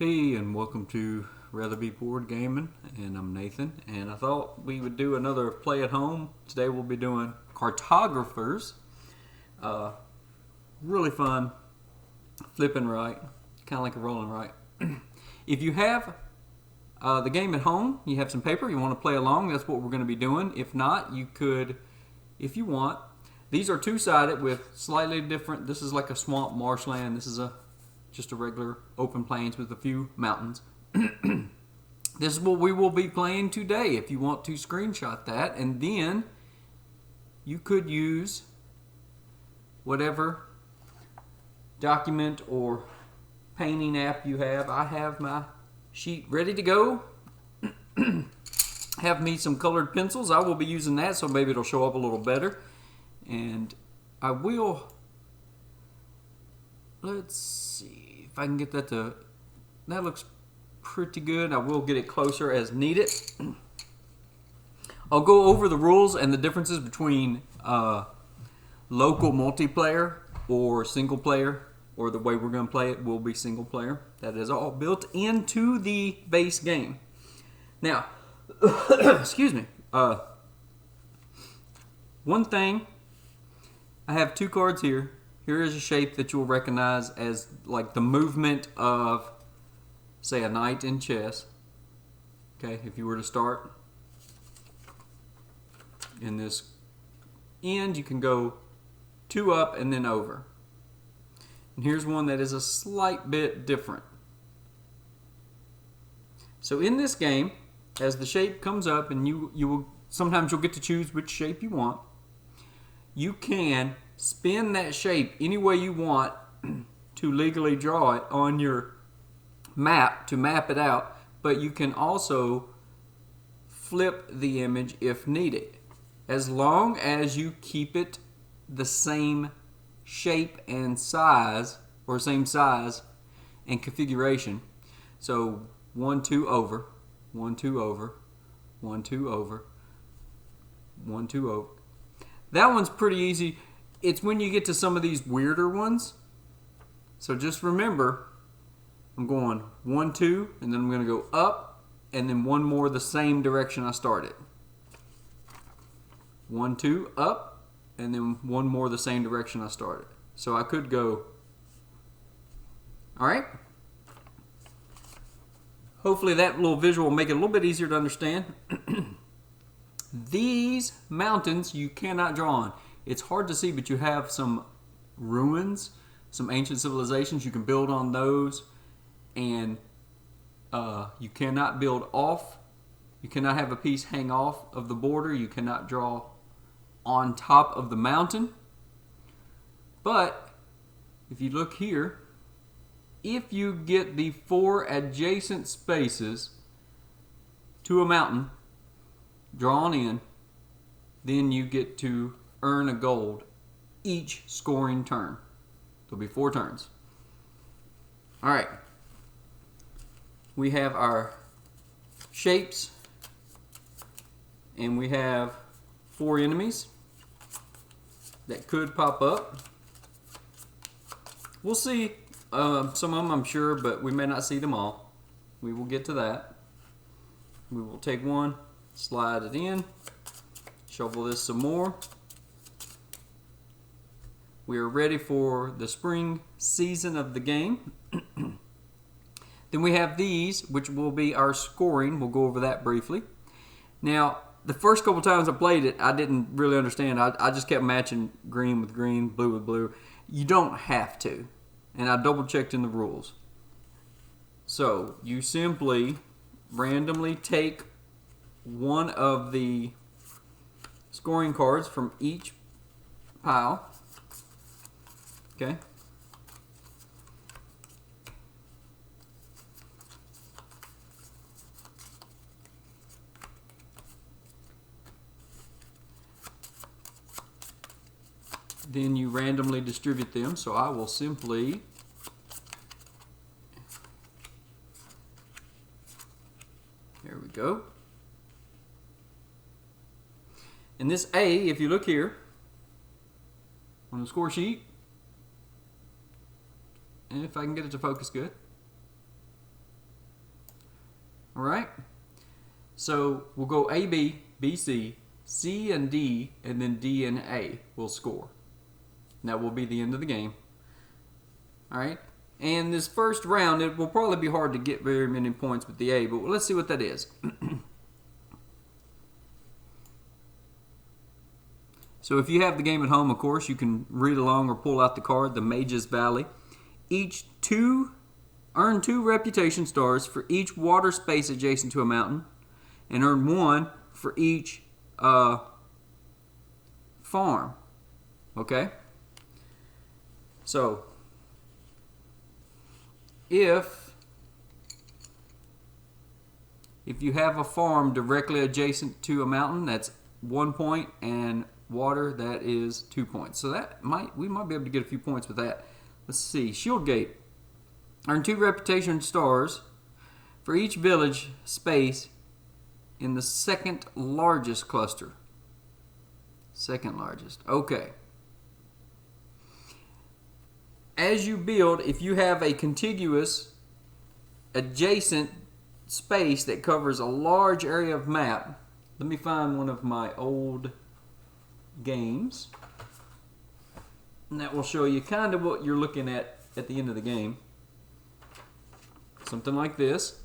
Hey, and welcome to Rather Be Bored Gaming, and I'm Nathan, and I thought we would do another play at home. Today we'll be doing Cartographers. Really fun, flipping right, kind of like a rolling right. If you have the game at home, you have some paper, you want to play along, that's what we're going to be doing. If not, you could, if you want. These are two-sided with slightly different, this is like a swamp marshland, this is just a regular open plains with a few mountains. This is what we will be playing today if you want to screenshot that, and then you could use whatever document or painting app you have. I have my sheet ready to go. Have me some colored pencils. I will be using that, so maybe it'll show up a little better. And I will, let's see if I can get that to, that looks pretty good. I will get it closer as needed. I'll go over the rules and the differences between local multiplayer or single player, or the way we're going to play it will be single player. That is all built into the base game. Now, excuse me. One thing, I have two cards here. Here is a shape that you'll recognize as like the movement of, say, a knight in chess. Okay, if you were to start in this end, you can go two up and then over. And here's one that is a slight bit different. So in this game, as the shape comes up, and you will sometimes you'll get to choose which shape you want. You can spin that shape any way you want to legally draw it on your map to map it out, but you can also flip the image if needed, as long as you keep it the same shape and size, or same size and configuration. So 1, 2 over, 1, 2 over, 1, 2 over, 1, 2 over. That one's pretty easy. It's when you get to some of these weirder ones. So just remember, I'm going 1, 2, and then I'm going to go up, and then one more the same direction I started. 1, 2, up, and then one more the same direction I started. So I could go, all right? Hopefully that little visual will make it a little bit easier to understand. These mountains you cannot draw on. It's hard to see, but you have some ruins, some ancient civilizations. You can build on those, and you cannot build off. You cannot have a piece hang off of the border. You cannot draw on top of the mountain. But if you look here, if you get the 4 adjacent spaces to a mountain drawn in, then you get to earn a gold each scoring turn. There'll be 4 turns. All right. We have our shapes, and we have 4 enemies that could pop up. We'll see some of them, I'm sure, but we may not see them all. We will get to that. We will take one, slide it in, shovel this some more. We are ready for the spring season of the game. Then we have these, which will be our scoring. We'll go over that briefly. Now, the first couple times I played it, I didn't really understand. I just kept matching green with green, blue with blue. You don't have to. And I double checked in the rules. So you simply randomly take one of the scoring cards from each pile. Okay. Then you randomly distribute them. So I will simply there we go. And this A, if you look here on the score sheet, and if I can get it to focus good, Alright? So we'll go A, B, B, C, C and D, and then D and A will score. And that will be the end of the game. Alright? And this first round, it will probably be hard to get very many points with the A, but let's see what that is. So if you have the game at home, of course, you can read along or pull out the card, the Mage's Valley. Earn 2 reputation stars for each water space adjacent to a mountain, and earn 1 for each farm. Okay? So, if you have a farm directly adjacent to a mountain, that's 1 point, and water, that is 2 points. So we might be able to get a few points with that. Let's see. Shield Gate. Earn 2 reputation stars for each village space in the second largest cluster. Second largest. Okay. As you build, if you have a contiguous adjacent space that covers a large area of map, let me find one of my old games, and that will show you kind of what you're looking at the end of the game. Something like this.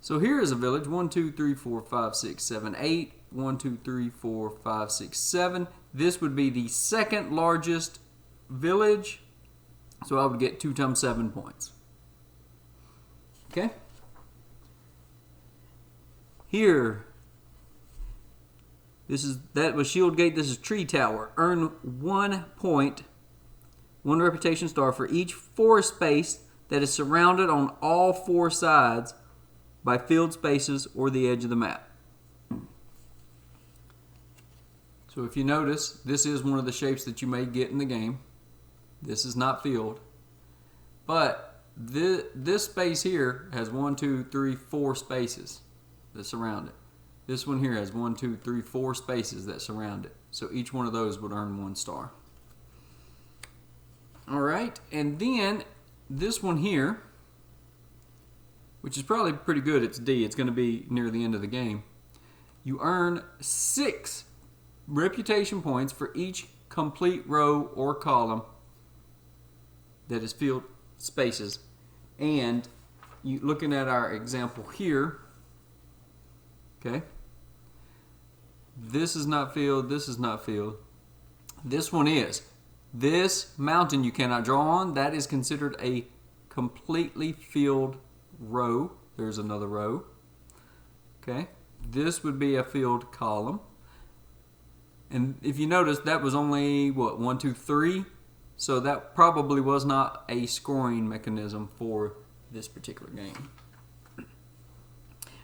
So here is a village. 1, 2, 3, 4, 5, 6, 7, 8. 1, 2, 3, 4, 5, 6, 7. This would be the second largest village. So I would get 2 times 7 points. Okay? Here, that was Shield Gate. This is Tree Tower. Earn 1 point, 1 reputation star for each forest space that is surrounded on all 4 sides by field spaces or the edge of the map. So if you notice, this is one of the shapes that you may get in the game. This is not field. But this space here has 1, 2, 3, 4 spaces that surround it. This one here has 1, 2, 3, 4 spaces that surround it. So each one of those would earn 1 star. Alright, and then this one here, which is probably pretty good, it's D. It's going to be near the end of the game. You earn 6 reputation points for each complete row or column that is filled spaces. And you looking at our example here, okay, this is not filled, this is not filled. This one is. This mountain you cannot draw on. That is considered a completely filled row. There's another row. Okay. This would be a filled column. And if you notice, that was only, what, 1, 2, 3? So that probably was not a scoring mechanism for this particular game.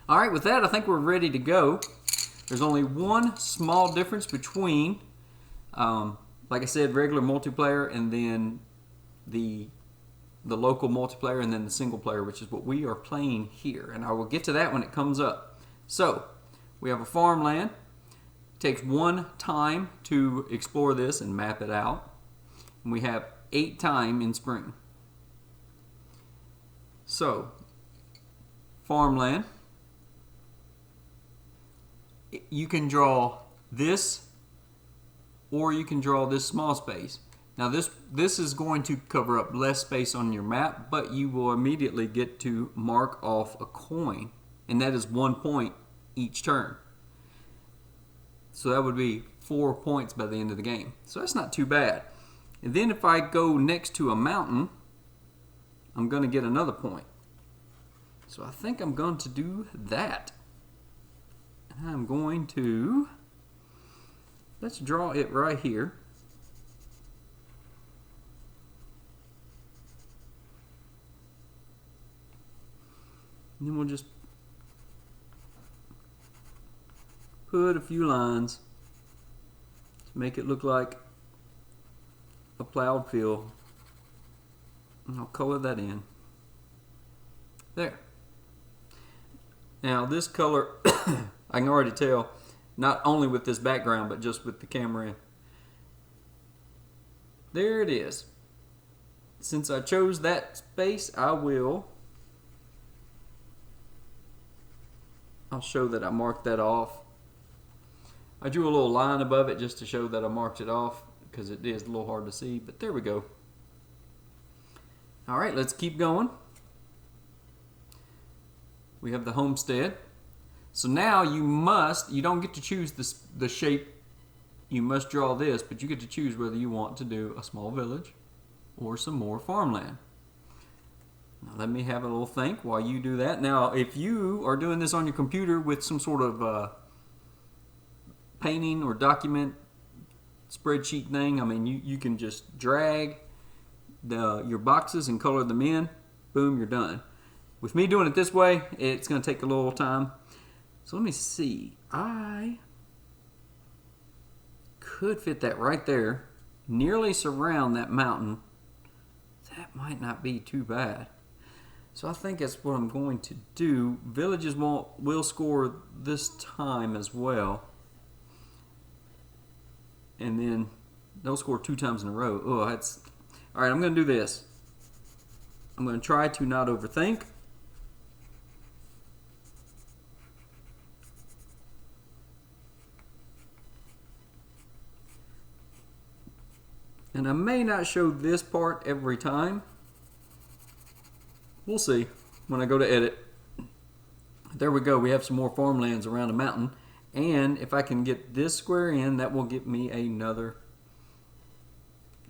All right, with that, I think we're ready to go. There's only one small difference between, like I said, regular multiplayer and then the local multiplayer and then the single player, which is what we are playing here. And I will get to that when it comes up. So, we have a farmland. It takes 1 time to explore this and map it out. And we have 8 time in spring. So, farmland. You can draw this, or you can draw this small space. Now this is going to cover up less space on your map, but you will immediately get to mark off a coin, and that is 1 point each turn. So that would be 4 points by the end of the game. So that's not too bad. And then if I go next to a mountain, I'm going to get another point. So I think I'm going to do that. I'm going to, let's draw it right here. And then we'll just put a few lines to make it look like a plowed field. And I'll color that in. There. Now this color, I can already tell, not only with this background, but just with the camera in. There it is. Since I chose that space, I will I'll show that I marked that off. I drew a little line above it just to show that I marked it off because it is a little hard to see, but there we go. All right, let's keep going. We have the homestead. So now you don't get to choose the shape. You must draw this, but you get to choose whether you want to do a small village or some more farmland. Now let me have a little think while you do that. Now, if you are doing this on your computer with some sort of painting or document spreadsheet thing, I mean, you can just drag your boxes and color them in. Boom, you're done. With me doing it this way, it's going to take a little time. So let me see. I could fit that right there, nearly surround that mountain. That might not be too bad. So I think that's what I'm going to do. Villages will score this time as well. And then they'll score 2 times in a row. Oh, that's... All right, I'm going to do this. I'm going to try to not overthink. And I may not show this part every time. We'll see when I go to edit. There we go. We have some more farmlands around the mountain. And if I can get this square in, that will get me another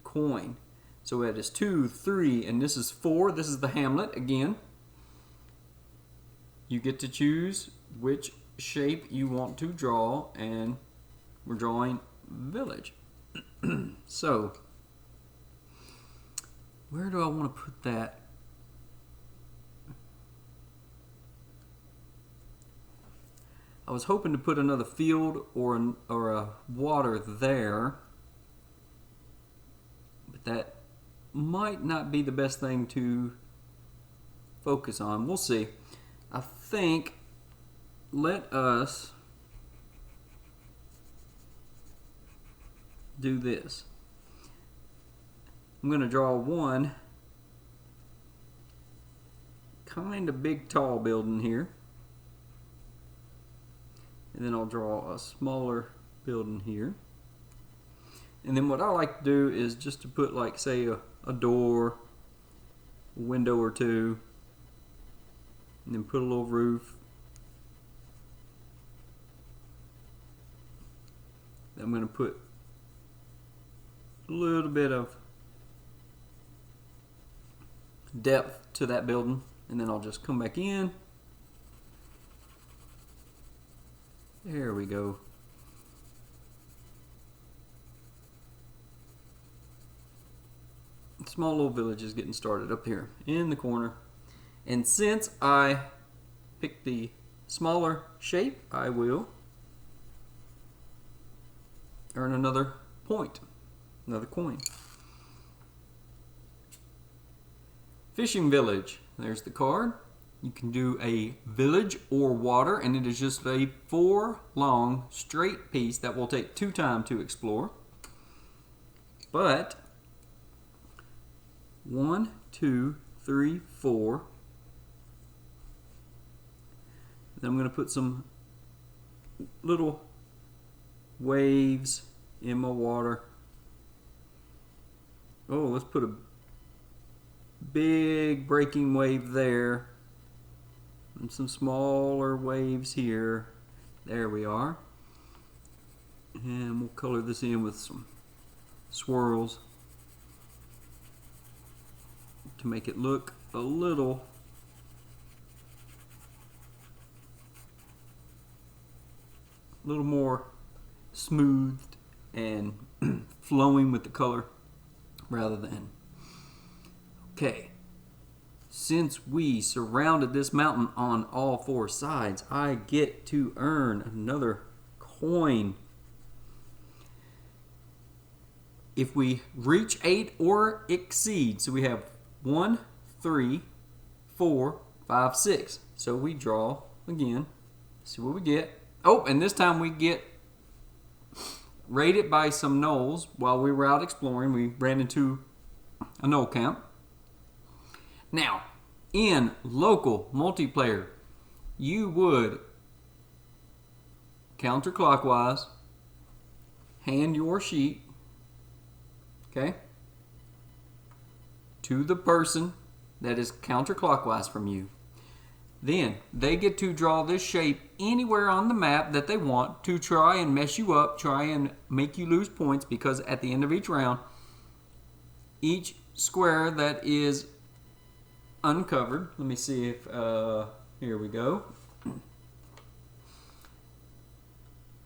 coin. So that is 2, 3, and this is 4. This is the hamlet again. You get to choose which shape you want to draw, and we're drawing village. So, where do I want to put that? I was hoping to put another field or a water there, but that might not be the best thing to focus on. We'll see. I think let us do this. I'm going to draw one kind of big tall building here. And then I'll draw a smaller building here. And then what I like to do is just to put, like, say a door, a window or two, and then put a little roof. Then I'm going to put a little bit of depth to that building, and then I'll just come back in. There we go. Small little village is getting started up here in the corner. And since I picked the smaller shape, I will earn another point, another coin. Fishing village. There's the card. You can do a village or water, and it is just a 4 long straight piece that will take 2 times to explore. But 1, 2, 3, 4. Then I'm going to put some little waves in my water. Oh, let's put a big breaking wave there. And some smaller waves here. There we are. And we'll color this in with some swirls to make it look a little more smoothed and flowing with the color rather than. Okay. Since we surrounded this mountain on all 4 sides, I get to earn another coin. If we reach 8 or exceed, so we have 1, 3, 4, 5, 6. So we draw again, see what we get. Oh, and this time we get raided by some gnolls while we were out exploring. We ran into a gnoll camp. Now, in local multiplayer, you would counterclockwise, hand your sheet, okay, to the person that is counterclockwise from you. Then they get to draw this shape anywhere on the map that they want to try and mess you up, try and make you lose points, because at the end of each round, each square that is uncovered, let me see if, here we go.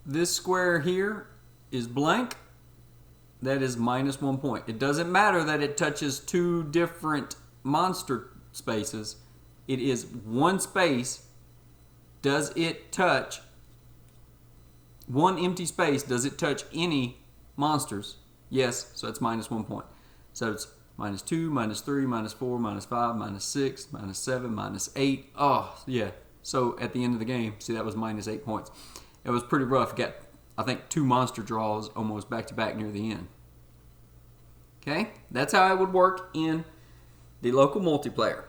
This square here is blank. That is -1 point. It doesn't matter that it touches two different monster spaces. It is one space. Does it touch one empty space? Does it touch any monsters? Yes, so that's -1 point. So it's -2, -3, -4, -5, -6, -7, -8. Oh, yeah. So at the end of the game, see, that was -8 points. It was pretty rough. Got, I think, 2 monster draws almost back to back near the end. Okay, that's how it would work in the local multiplayer.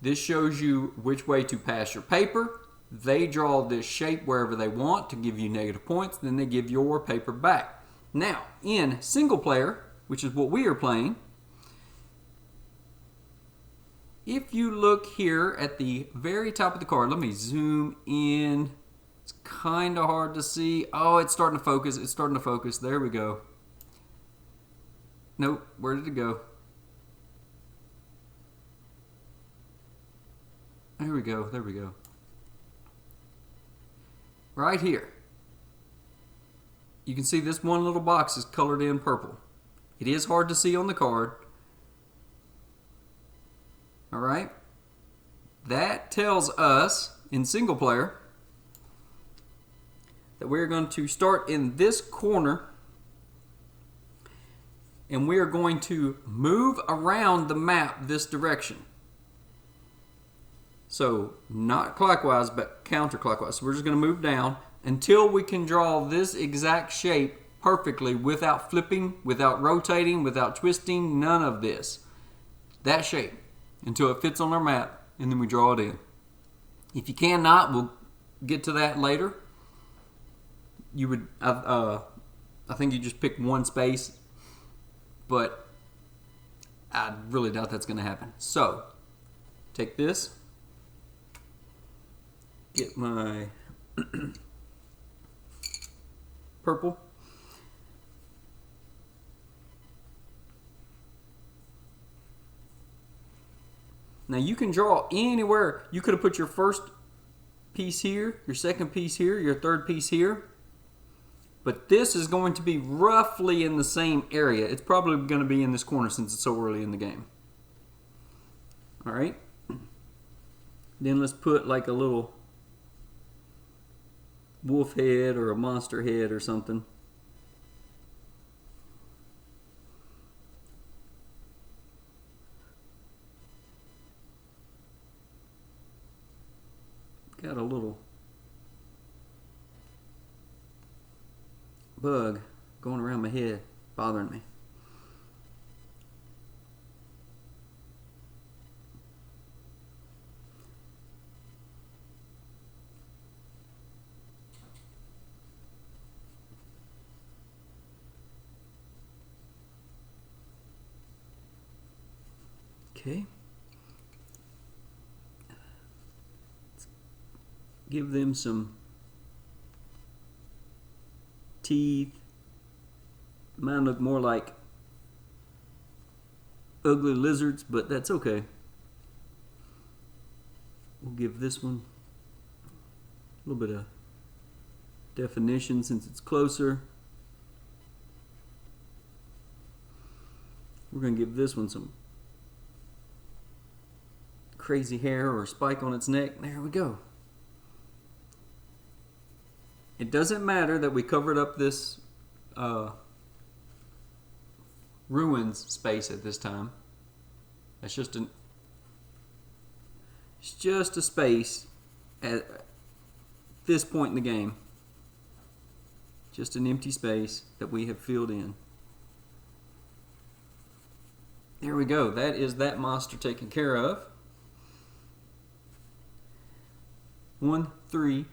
This shows you which way to pass your paper. They draw this shape wherever they want to give you negative points. Then they give your paper back. Now, in single player, which is what we are playing, if you look here at the very top of the card, let me zoom in. It's kind of hard to see. Oh, it's starting to focus. It's starting to focus. There we go. Nope. Where did it go? There we go. There we go. Right here. You can see this one little box is colored in purple. It is hard to see on the card. All right. That tells us in single player that we're going to start in this corner, and we are going to move around the map this direction. So not clockwise, but counterclockwise. So we're just going to move down until we can draw this exact shape perfectly without flipping, without rotating, without twisting, none of this. That shape until it fits on our map, and then we draw it in. If you cannot, we'll get to that later. You would, I think you just pick one space, but I really doubt that's going to happen. So take this, get my purple. Now you can draw anywhere. You could have put your first piece here, your second piece here, your third piece here. But this is going to be roughly in the same area. It's probably going to be in this corner since it's so early in the game. All right. Then let's put like a little wolf head or a monster head or something. Got a little bug going around my head, bothering me. Okay. Let's give them some teeth. Mine look more like ugly lizards, but that's okay. We'll give this one a little bit of definition since it's closer. We're going to give this one some crazy hair or spike on its neck. There we go. It doesn't matter that we covered up this ruins space at this time. That's just it's just a space at this point in the game. Just an empty space that we have filled in. There we go. That is that monster taken care of. 1, 3,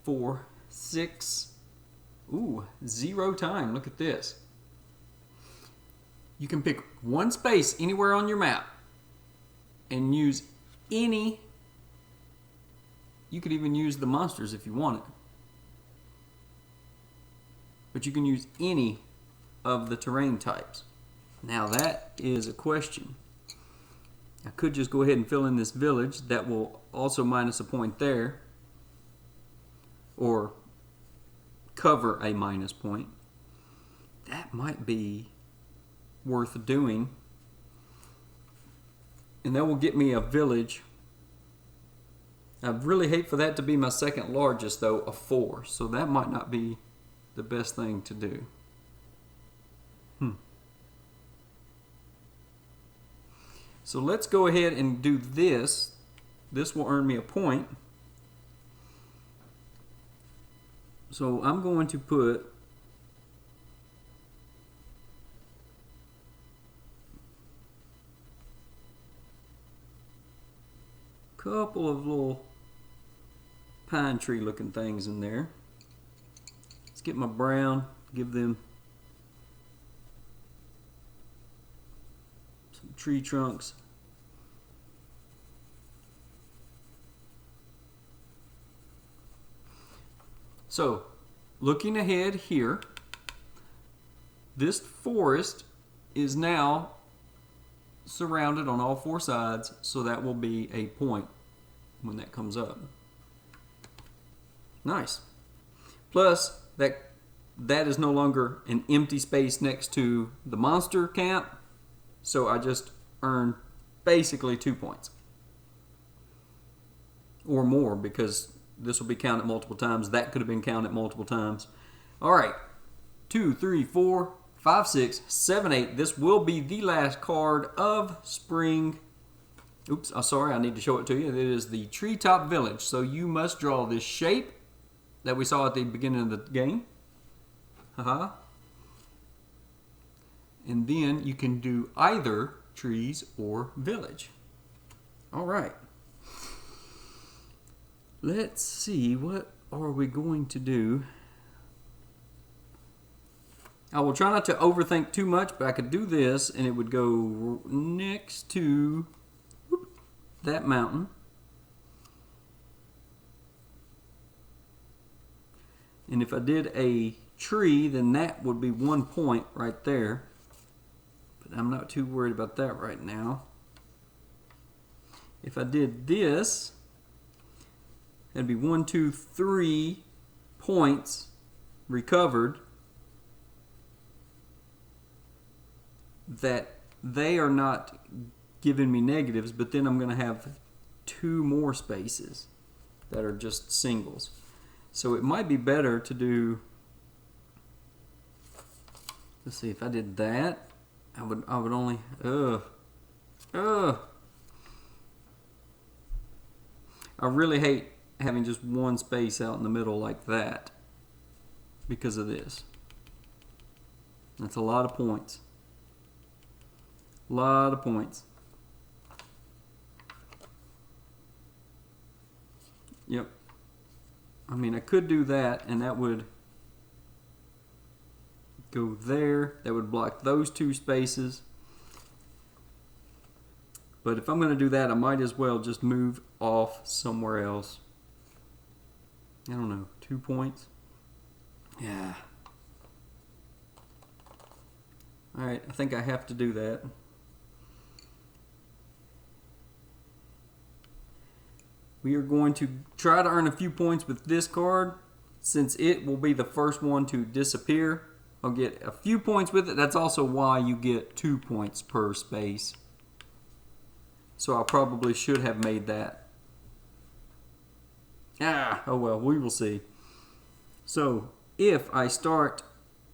4, 6. Ooh, 0 time. Look at this. You can pick one space anywhere on your map and use any. You could even use the monsters if you wanted. But you can use any of the terrain types. Now that is a question. I could just go ahead and fill in this village. That will also minus a point there. Or cover a minus point. That might be worth doing. And that will get me a village. I really hate for that to be my second largest though, a 4. So that might not be the best thing to do. So let's go ahead and do this. This will earn me a point. So I'm going to put a couple of little pine tree looking things in there. Let's get my brown, give them some tree trunks. So, looking ahead here, this forest is now surrounded on all 4 sides, so that will be a point when that comes up. Nice. Plus, that is no longer an empty space next to the monster camp, so I just earned basically 2 points. Or more, because this will be counted multiple times. That could have been counted multiple times. All right. 2, 3, 4, 5, 6, 7, 8. This will be the last card of spring. Oops, I'm sorry. I need to show it to you. It is the Treetop Village. So you must draw this shape that we saw at the beginning of the game. Haha. And then you can do either trees or village. All right. Let's see, what are we going to do? I will try not to overthink too much, but I could do this and it would go next to that mountain. And if I did a tree, then that would be 1 point right there. But I'm not too worried about that right now. If I did this, that'd be 1, 2, 3 points recovered that they are not giving me negatives, but then I'm going to have 2 more spaces that are just singles. So it might be better to do, let's see, if I did that, I would only, I really hate having just 1 space out in the middle like that because of this. That's a lot of points. A lot of points. Yep. I mean, I could do that and that would go there. That would block those 2 spaces. But if I'm going to do that, I might as well just move off somewhere else. I don't know, 2 points? Yeah. Alright, I think I have to do that. We are going to try to earn a few points with this card. Since it will be the first one to disappear, I'll get a few points with it. That's also why you get 2 points per space. So I probably should have made that. Oh well, we will see. So if I start,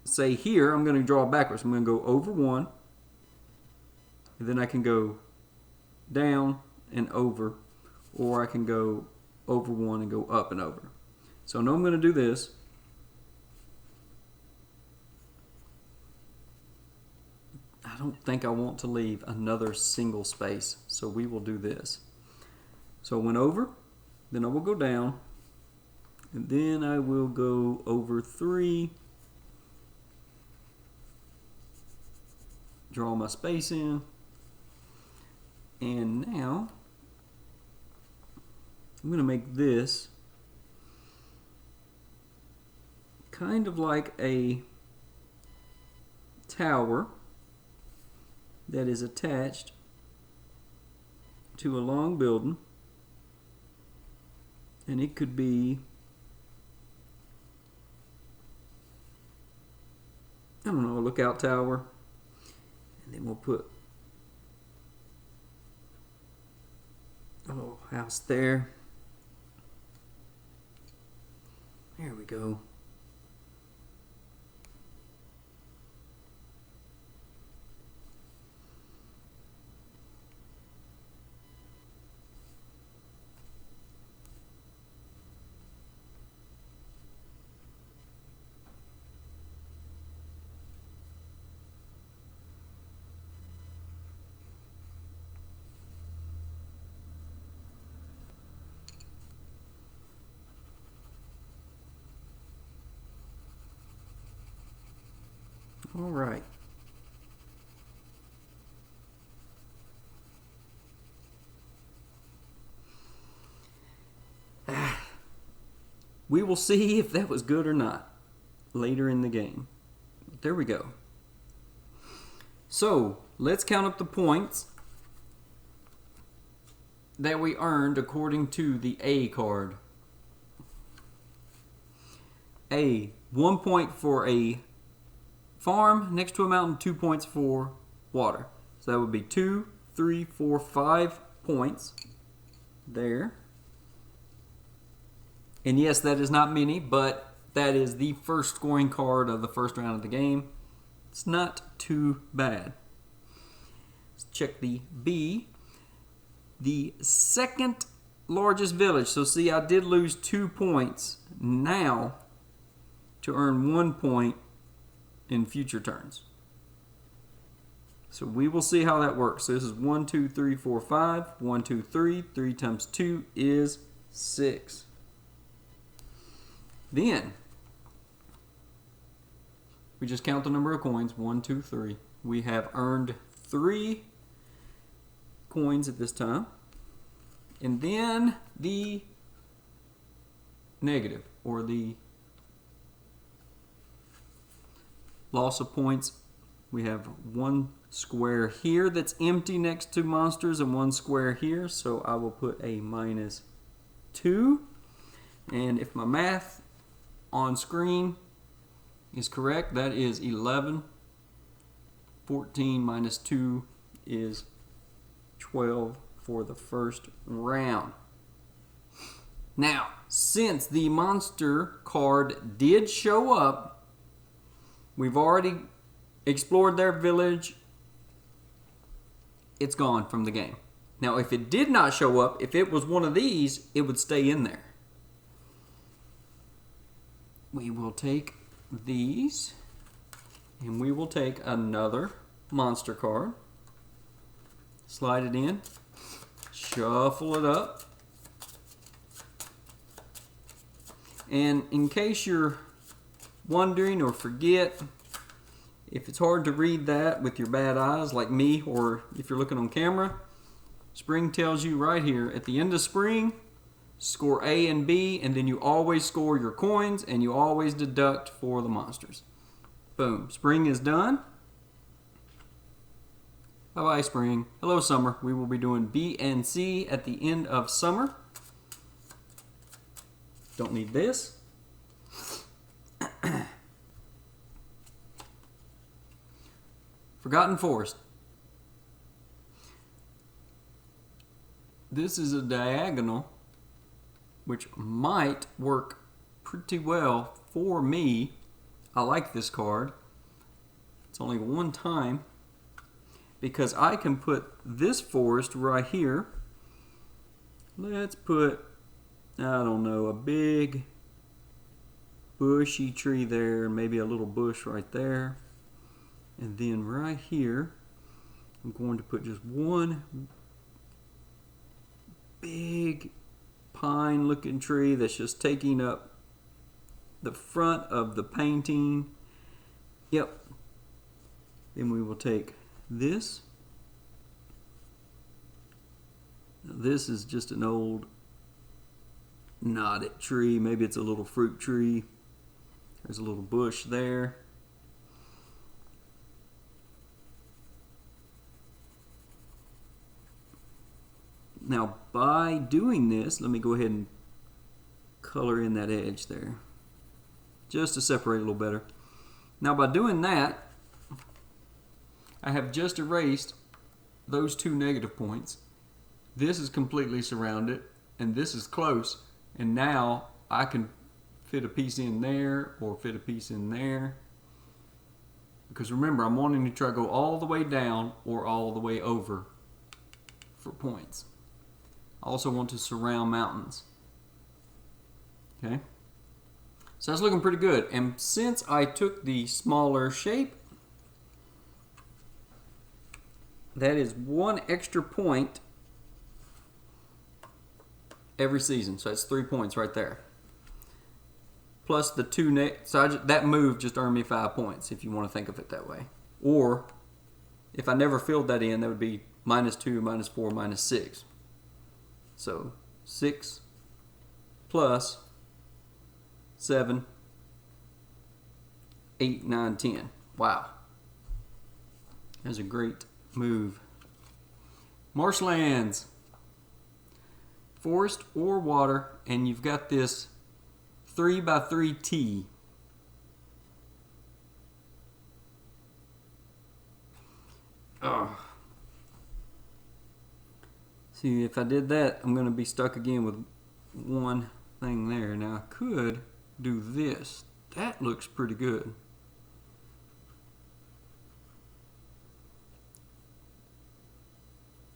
say here, I'm going to draw backwards. I'm going to go over 1. And then I can go down and over. Or I can go over 1 and go up and over. So I know I'm going to do this. I don't think I want to leave another single space. So we will do this. So I went over. Then I will go down. And then I will go over 3. Draw my space in. And now I'm going to make this kind of like a tower that is attached to a long building, and it could be, I don't know, a lookout tower, and then we'll put a little house there. There we go. All right. We will see if that was good or not later in the game. There we go. So, let's count up the points that we earned according to the A card. A, 1 point for a farm next to a mountain, 2 points for water. So that would be 2, 3, 4, 5 points there. And yes, that is not many, but that is the first scoring card of the first round of the game. It's not too bad. Let's check the B. The second largest village. So see, I did lose 2 points now to earn 1 point in future turns. So we will see how that works. So this is 1, 2, 3, 4, 5. 1, 2, 3. 3 times 2 is 6. Then we just count the number of coins. 1, 2, 3. We have earned 3 coins at this time. And then the negative, or the loss of points. We have 1 square here that's empty next to monsters and 1 square here, so I will put a -2. And if my math on screen is correct, that is 11. 14 minus 2 is 12 for the first round. Now, since the monster card did show up, we've already explored their village. It's gone from the game. Now, if it did not show up, if it was one of these, it would stay in there. We will take these, and we will take another monster card. Slide it in. Shuffle it up. And in case you're wondering or forget, if it's hard to read that with your bad eyes like me, or if you're looking on camera, spring tells you right here at the end of spring, score A and B, and then you always score your coins and you always deduct for the monsters. Boom. Spring is done. Bye-bye, spring. Hello, summer. We will be doing B and C at the end of summer. Don't need this. Forgotten Forest. This is a diagonal, which might work pretty well for me. I like this card. It's only 1 time, because I can put this forest right here. Let's put, I don't know, a big bushy tree there, maybe a little bush right there. And then right here, I'm going to put just 1 big pine looking tree that's just taking up the front of the painting. Yep. Then we will take this. Now this is just an old knotted tree. Maybe it's a little fruit tree. There's a little bush there. Now by doing this, let me go ahead and color in that edge there, just to separate a little better. Now by doing that, I have just erased those two negative points. This is completely surrounded, and this is close, and now I can fit a piece in there or fit a piece in there. Because remember, I'm wanting to try to go all the way down or all the way over for points. I also want to surround mountains. Okay, so that's looking pretty good. And since I took the smaller shape, that is 1 extra point every season. So that's 3 points right there. Plus the 2 so that move just earned me 5 points, if you want to think of it that way. Or if I never filled that in, that would be -2, -4, -6. So 6 plus 7, 8, 9, 10. Wow. That's a great move. Marshlands. Forest or water, and you've got this 3x3 T. Oh. See, if I did that, I'm going to be stuck again with one thing there. Now I could do this. That looks pretty good.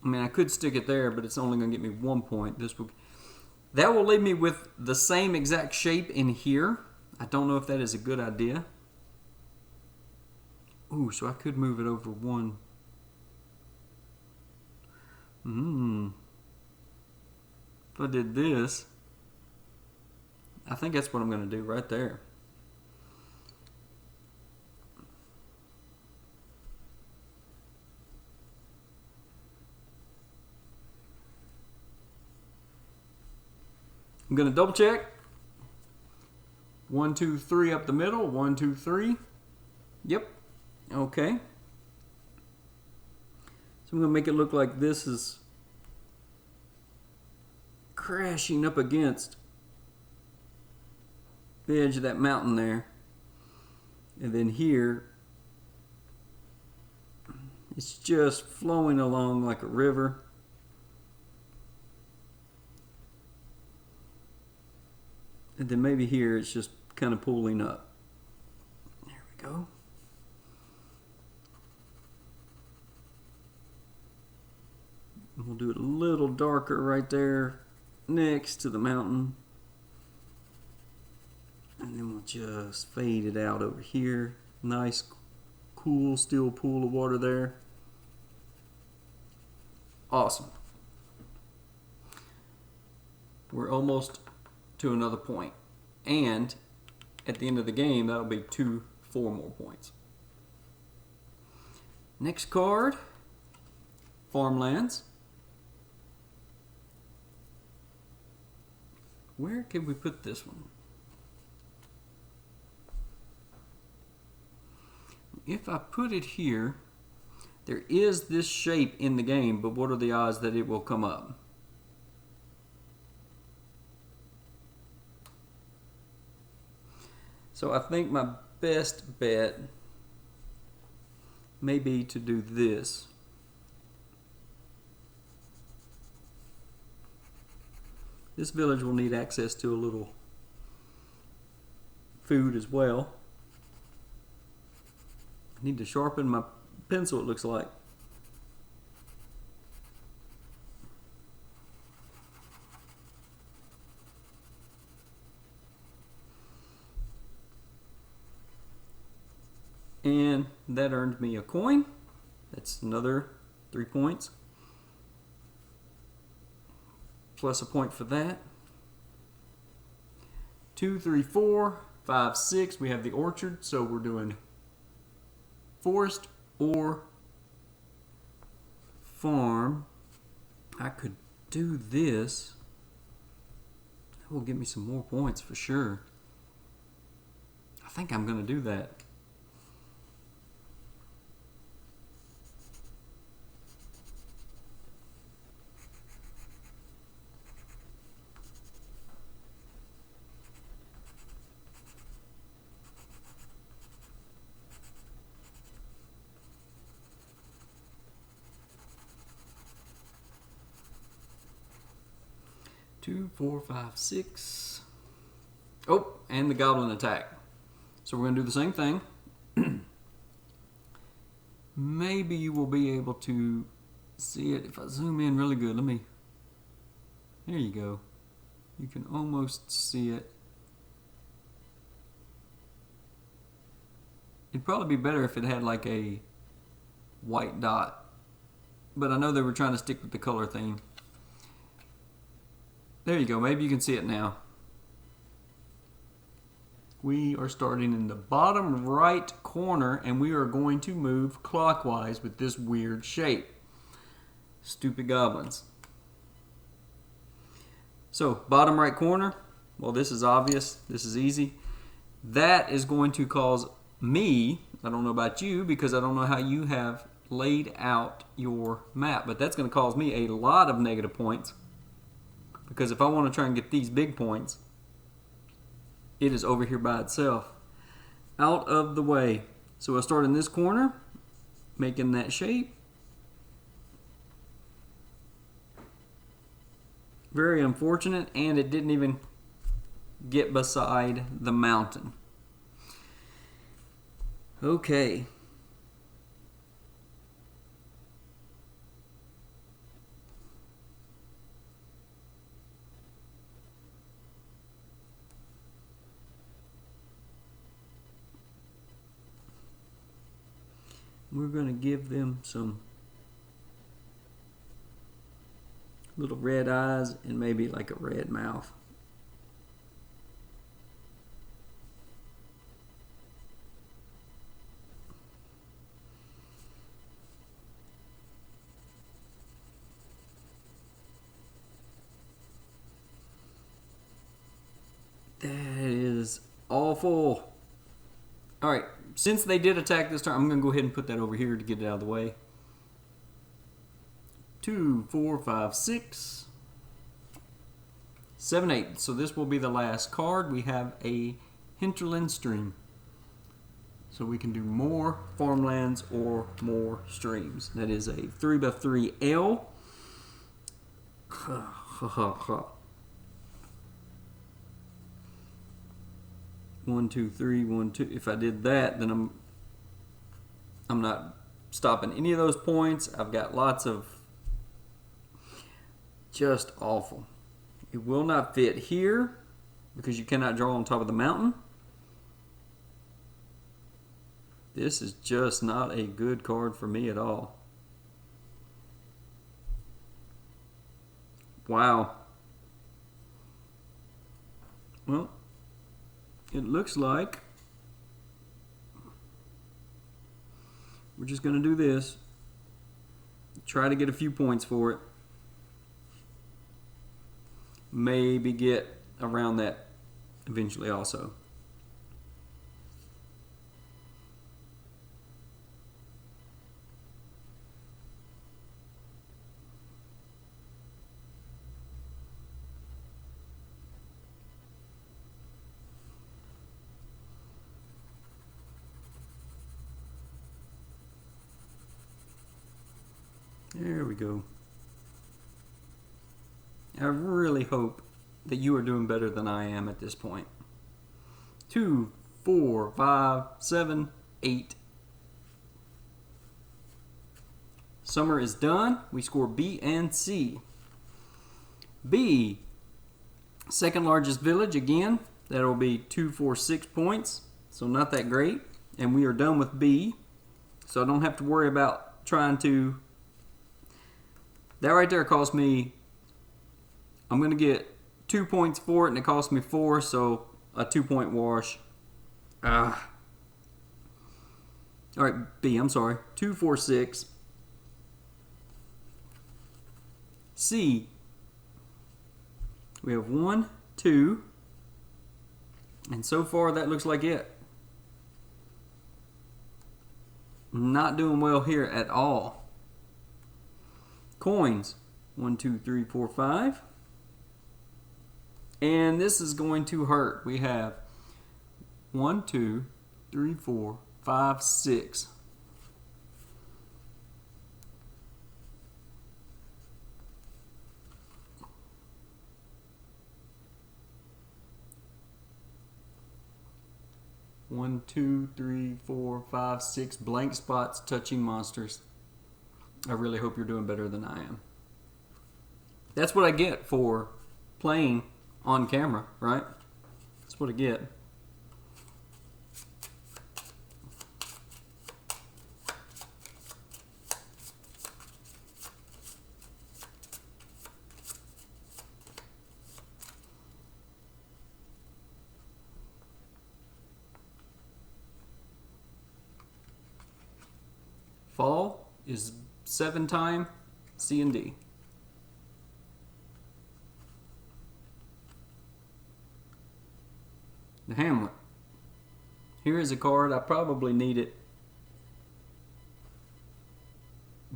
I mean, I could stick it there, but it's only going to get me 1 point. That will leave me with the same exact shape in here. I don't know if that is a good idea. Ooh, so I could move it over 1. If I did this, I think that's what I'm going to do right there. I'm going to double check. 1, 2, 3 up the middle. 1, 2, 3. Yep. Okay. So I'm going to make it look like this is crashing up against the edge of that mountain there. And then here, it's just flowing along like a river. And then maybe here it's just kind of pooling up. There we go. And we'll do it a little darker right there next to the mountain. And then we'll just fade it out over here. Nice, cool, still pool of water there. Awesome. We're almost to another point. And at the end of the game, that'll be 4 more points. Next card, farmlands. Where can we put this one? If I put it here, there is this shape in the game, but what are the odds that it will come up? So I think my best bet may be to do this. This village will need access to a little food as well. I need to sharpen my pencil, it looks like. And that earned me a coin. That's another 3 points. Plus a point for that. 2, 3, 4, 5, 6. We have the orchard, so we're doing forest or farm. I could do this. That will give me some more points for sure. I think I'm going to do that. Two, 4, 5, 6. Oh, and the goblin attack. So we're going to do the same thing. Maybe you will be able to see it if I zoom in really good. There you go. You can almost see it. It'd probably be better if it had like a white dot. But I know they were trying to stick with the color theme. There you go. Maybe you can see it now. We are starting in the bottom right corner, and we are going to move clockwise with this weird shape. Stupid goblins. So, bottom right corner. Well, this is obvious. This is easy. That is going to cause me, I don't know about you, because I don't know how you have laid out your map, but that's going to cause me a lot of negative points. Because if I want to try and get these big points, it is over here by itself. Out of the way. So I start in this corner, making that shape. Very unfortunate, and it didn't even get beside the mountain. Okay. We're going to give them some little red eyes and maybe like a red mouth. That is awful. All right. Since they did attack this turn, I'm going to go ahead and put that over here to get it out of the way. 2, 4, 5, 6, 7, 8. So this will be the last card. We have a hinterland stream. So we can do more farmlands or more streams. That is a 3x3 L. 1, 2, 3, 1, 2. If I did that, then I'm not stopping any of those points. I've got lots of just awful. It will not fit here because you cannot draw on top of the mountain. This is just not a good card for me at all. Wow. Well, it looks like we're just going to do this. Try to get a few points for it. Maybe get around that eventually also. There we go. I really hope that you are doing better than I am at this point. 2, 4, 5, 7, 8. Summer is done. We score B and C. B, second largest village again. That'll be 2, 4, 6 points. So not that great. And we are done with B. So I don't have to worry about trying to... That right there cost me... I'm going to get 2 points for it, and it cost me 4, so a 2-point wash Ah. All right, B, I'm sorry. 2, 4, 6. C, we have 1, 2, and so far that looks like it. Not doing well here at all. Coins, 1, 2, 3, 4, 5. And this is going to hurt. We have 1, 2, 3, 4, 5, 6. One, 2, 3, 4, 5, 6 blank spots touching monsters. I really hope you're doing better than I am. That's what I get for playing on camera, right? That's what I get. Fall is 7 time C and D. The Hamlet. Here is a card. I probably need it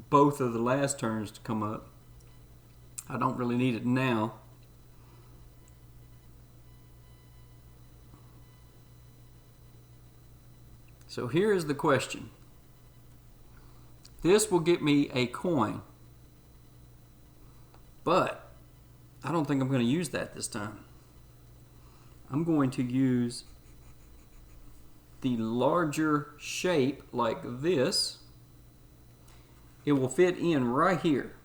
both of the last turns to come up. I don't really need it now. So here is the question. This will get me a coin, but I don't think I'm going to use that this time. I'm going to use the larger shape like this. It will fit in right here.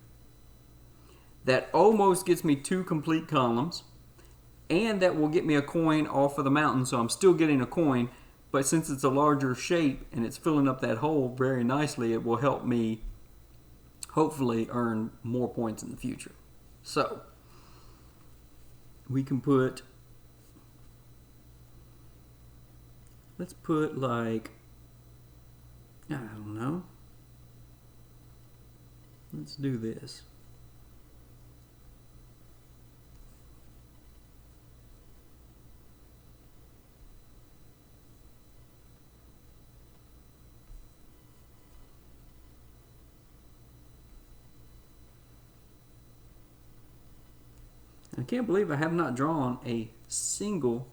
That almost gets me 2 complete columns, and that will get me a coin off of the mountain, so I'm still getting a coin. But since it's a larger shape and it's filling up that hole very nicely, it will help me hopefully earn more points in the future. So, we can put, let's put like, I don't know. Let's do this. I can't believe I have not drawn a single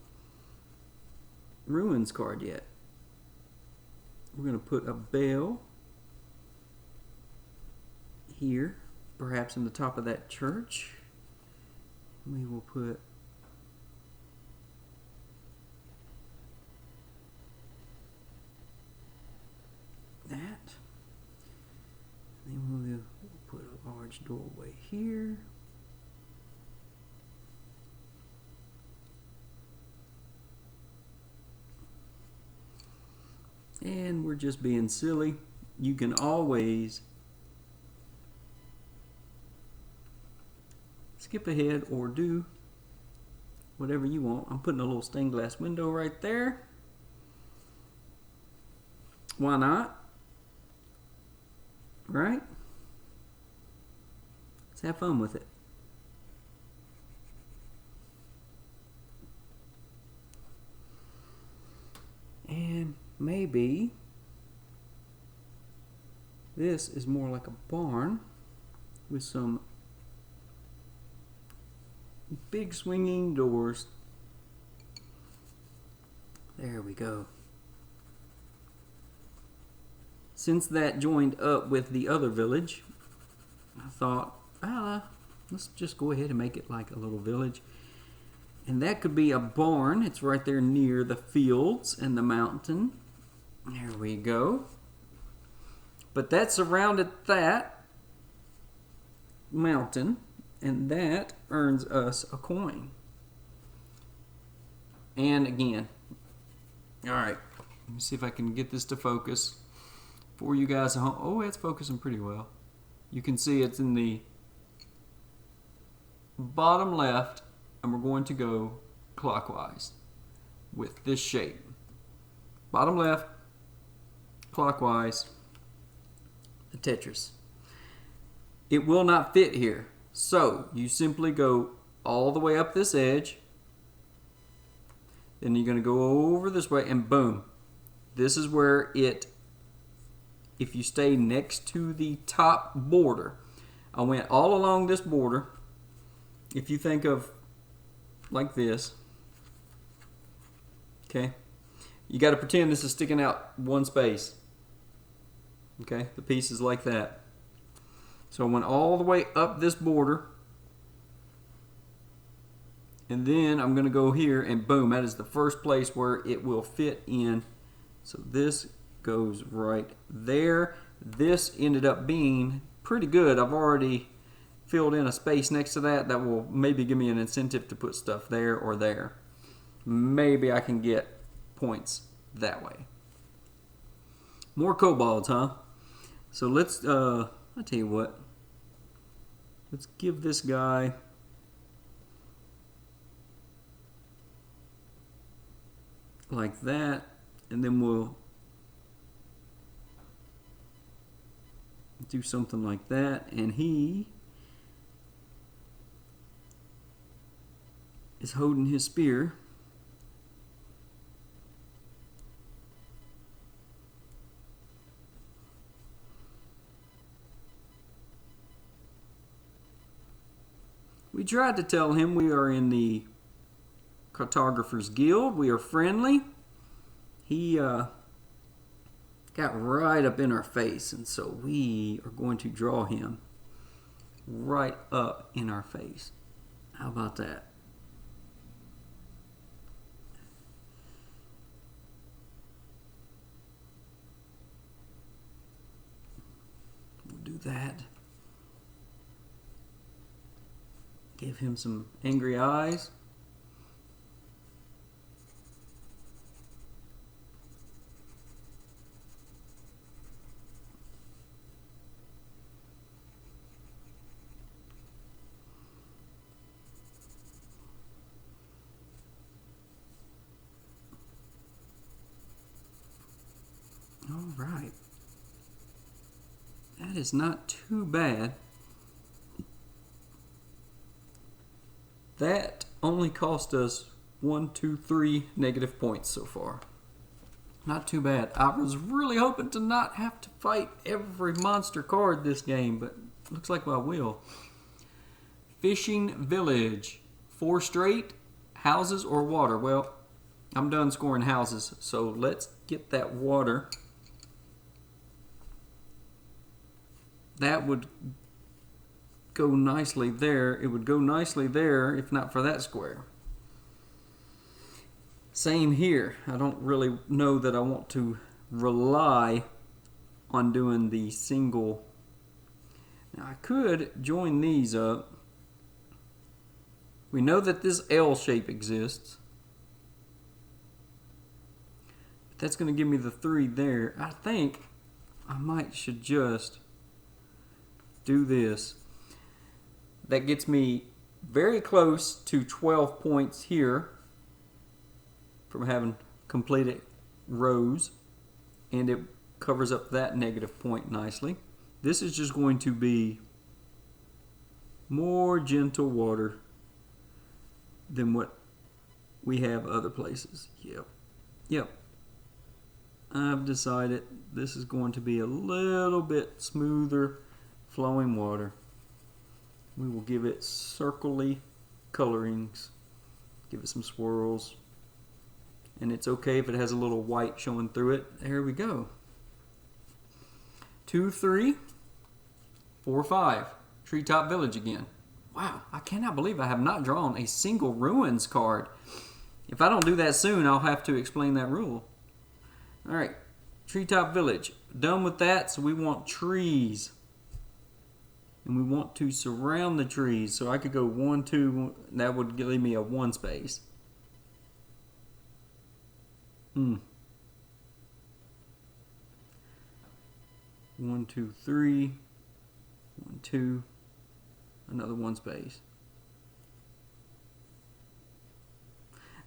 ruins card yet. We're going to put a bell here, perhaps in the top of that church. We will put that. Then we'll put a large doorway here. And we're just being silly. You can always skip ahead or do whatever you want. I'm putting a little stained glass window right there. Why not? Right? Let's have fun with it. And maybe this is more like a barn with some big swinging doors. There we go. Since that joined up with the other village, I thought, let's just go ahead and make it like a little village. And that could be a barn. It's right there near the fields and the mountain. There we go. But that surrounded that mountain, and that earns us a coin. And again, all right, let me see if I can get this to focus for you guys at home. Oh, it's focusing pretty well. You can see it's in the bottom left, and we're going to go clockwise with this shape. bottom left, clockwise, the Tetris. It will not fit here. So you simply go all the way up this edge. Then you're going to go over this way and boom. This is where it, if you stay next to the top border, I went all along this border. If you think of like this, okay, you got to pretend this is sticking out one space. Okay, the piece is like that. So I went all the way up this border, and then I'm going to go here and boom, that is the first place where it will fit in. So this goes right there. This ended up being pretty good. I've already filled in a space next to that. That will maybe give me an incentive to put stuff there or there. Maybe I can get points that way. More kobolds, huh? So let's, I'll tell you what. Let's give this guy like that, and then we'll do something like that, and he is holding his spear. We tried to tell him we are in the Cartographers Guild. We are friendly. He got right up in our face, and so we are going to draw him right up in our face. How about that? We'll do that. Give him some angry eyes. All right. That is not too bad. That only cost us 1, 2, 3 negative points so far. Not too bad. I was really hoping to not have to fight every monster card this game, but looks like I will. Fishing Village. 4 straight, houses or water. Well, I'm done scoring houses, so let's get that water. That would go nicely there. It would go nicely there if not for that square. Same here. I don't really know that I want to rely on doing the single. Now I could join these up. We know that this L shape exists. But that's going to give me the 3 there. I think I should just do this. That gets me very close to 12 points here from having completed rows, and it covers up that negative point nicely. This is just going to be more gentle water than what we have other places. Yep. I've decided this is going to be a little bit smoother flowing water. We will give it circly colorings, give it some swirls, and it's okay if it has a little white showing through it. There we go. 2, 3, 4, 5. Treetop Village again. Wow, I cannot believe I have not drawn a single ruins card. If I don't do that soon, I'll have to explain that rule. All right, Treetop Village. Done with that, so we want trees. And we want to surround the trees. So I could go 1, 2, that would give me a 1 space. 1, 2, 3. 1, 2. Another 1 space.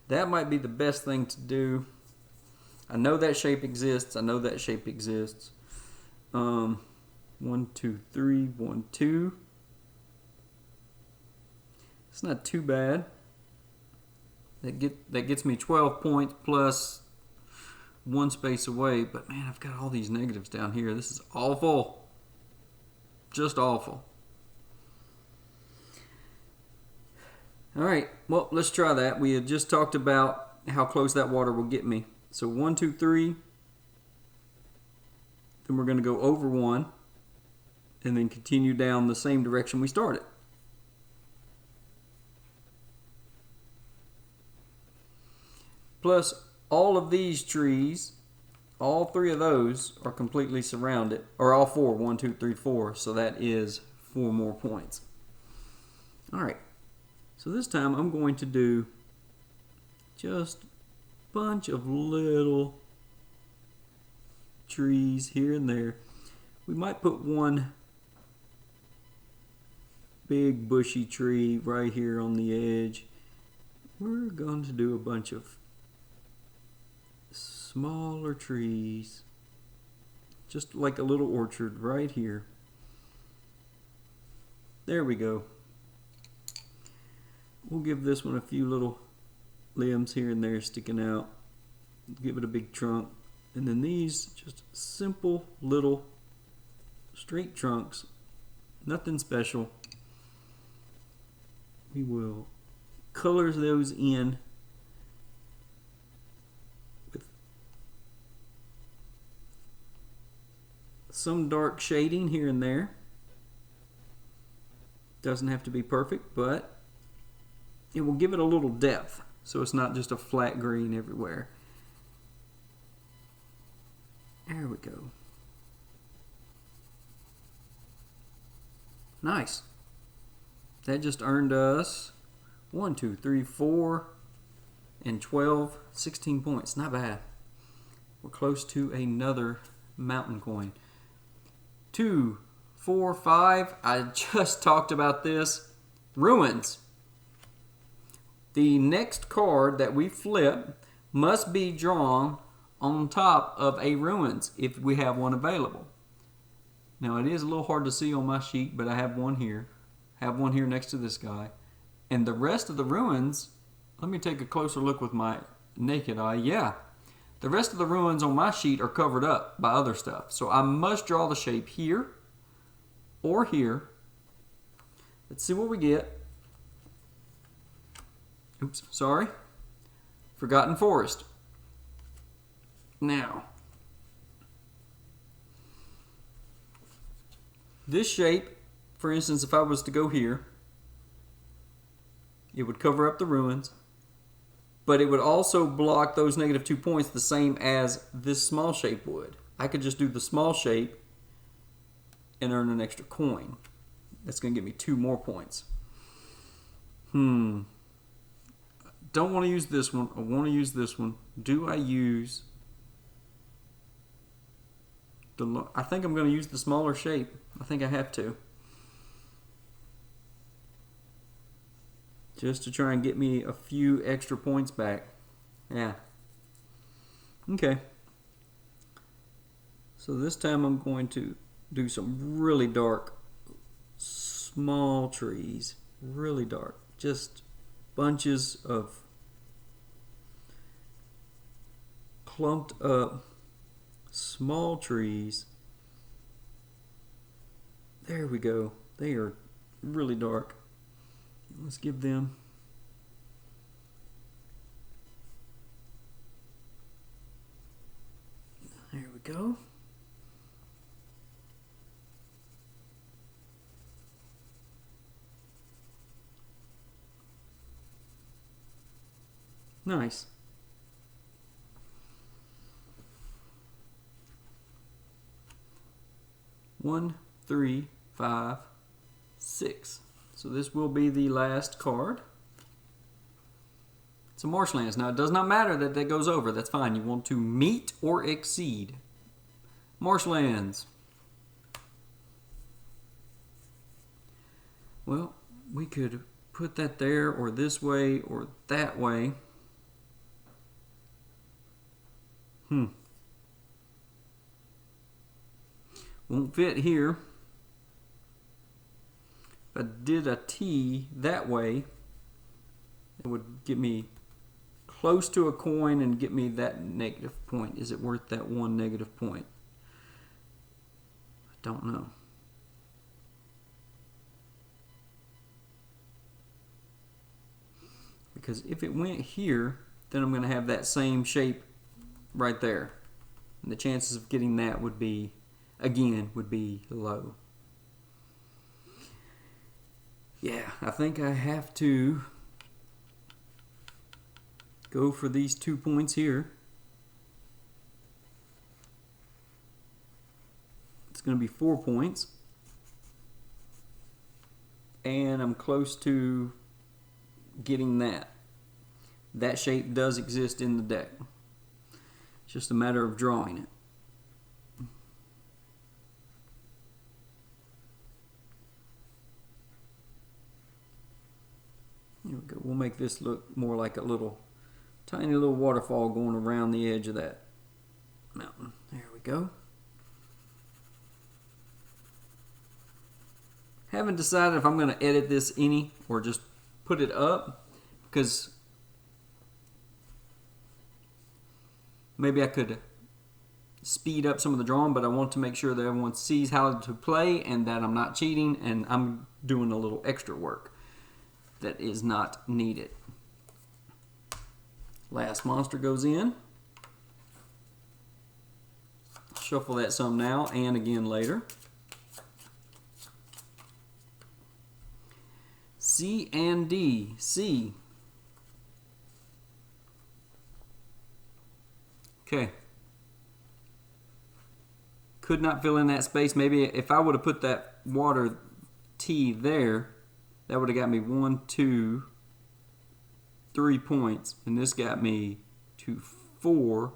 That might be the best thing to do. I know that shape exists. I know that shape exists. 1, 2, 3, 1, 2. It's not too bad. That gets me 12 points plus one space away. But man, I've got all these negatives down here. This is awful. Just awful. All right, well, let's try that. We had just talked about how close that water will get me. So 1, 2, 3. Then we're going to go over 1 and then continue down the same direction we started. Plus, all of these trees, all 3 of those are completely surrounded, or all 4, 1, 2, 3, 4. So that is 4 more points. All right. So this time I'm going to do just a bunch of little trees here and there. We might put one big bushy tree right here on the edge. We're going to do a bunch of smaller trees, just like a little orchard right here. There we go. We'll give this one a few little limbs here and there sticking out. Give it a big trunk. And then these, just simple little straight trunks. Nothing special. We will color those in with some dark shading here and there. Doesn't have to be perfect, but it will give it a little depth, so it's not just a flat green everywhere. There we go. Nice. That just earned us 1, 2, 3, 4, and 12, 16 points. Not bad. We're close to another mountain coin. 2, 4, 5. I just talked about this. Ruins. The next card that we flip must be drawn on top of a ruins if we have one available. Now it is a little hard to see on my sheet, but I have one here. I have one here next to this guy. And the rest of the ruins, let me take a closer look with my naked eye. Yeah, the rest of the ruins on my sheet are covered up by other stuff. So I must draw the shape here or here. Let's see what we get. Oops, sorry. Forgotten Forest. Now, this shape, for instance, if I was to go here, it would cover up the ruins, but it would also block those -2 points the same as this small shape would. I could just do the small shape and earn an extra coin. That's going to give me 2 more points. Don't want to use this one. I want to use this one. Do I use the... I think I'm going to use the smaller shape. I think I have to. Just to try and get me a few extra points back. Yeah. Okay. So this time I'm going to do some really dark, small trees. Really dark. Just bunches of clumped up small trees. There we go. They are really dark. Let's give them there we go. Nice. One, 3, 5, 6. So this will be the last card. It's a marshlands. Now it does not matter that that goes over. That's fine. You want to meet or exceed. Marshlands. Well, we could put that there or this way or that way. Won't fit here. If I did a T that way, it would get me close to a coin and get me that negative point. Is it worth that one negative point? I don't know. Because if it went here, then I'm going to have that same shape right there. And the chances of getting that would be, again, would be low. Yeah, I think I have to go for these 2 points here. It's going to be 4 points. And I'm close to getting that. That shape does exist in the deck. It's just a matter of drawing it. Here we go. We'll make this look more like a little, tiny little waterfall going around the edge of that mountain. There we go. Haven't decided if I'm going to edit this any or just put it up, because maybe I could speed up some of the drawing, but I want to make sure that everyone sees how to play and that I'm not cheating and I'm doing a little extra work that is not needed. Last monster goes in. Shuffle that some now and again later. C and D. C. Okay. Could not fill in that space. Maybe if I would have put that water T there, that would have got me 1, 2, 3 points. And this got me to 4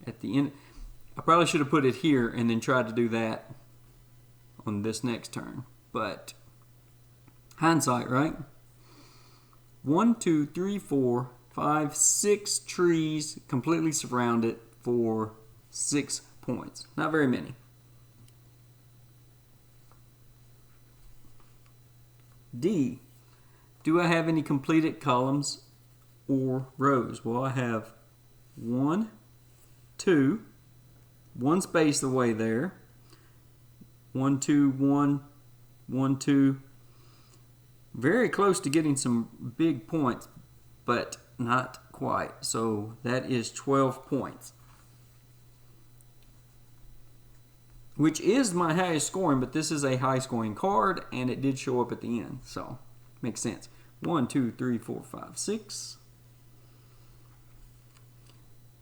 at the end. I probably should have put it here and then tried to do that on this next turn. But hindsight, right? 1, 2, 3, 4, 5, 6 trees completely surrounded for 6 points. Not very many. D. Do I have any completed columns or rows? Well, I have 1, 2, 1 space away there. 1, 2, 1, 1, 2. Very close to getting some big points, but not quite. So that is 12 points. Which is my highest scoring, but this is a high scoring card, and it did show up at the end. So, makes sense. 1, 2, 3, 4, 5, 6.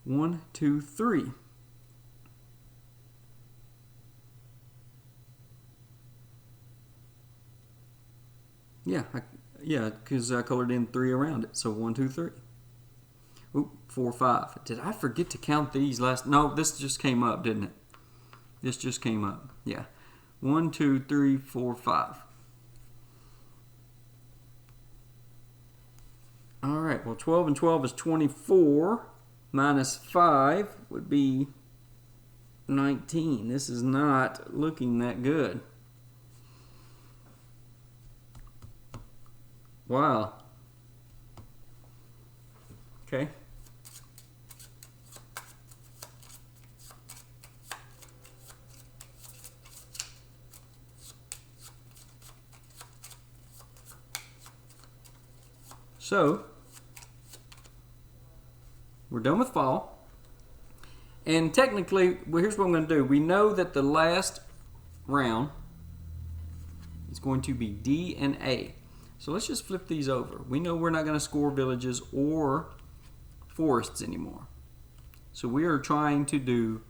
1, 2, 3. Yeah, because I colored in 3 around it. So 1, 2, 3. Oop, 4, 5. Did I forget to count these last? No, this just came up, didn't it? This just came up. Yeah. 1, 2, 3, 4, 5. All right. Well, 12 and 12 is 24. Minus 5 would be 19. This is not looking that good. Wow. Okay. So, we're done with fall. And technically, well, here's what I'm going to do. We know that the last round is going to be D and A. So let's just flip these over. We know we're not going to score villages or forests anymore. So we are trying to do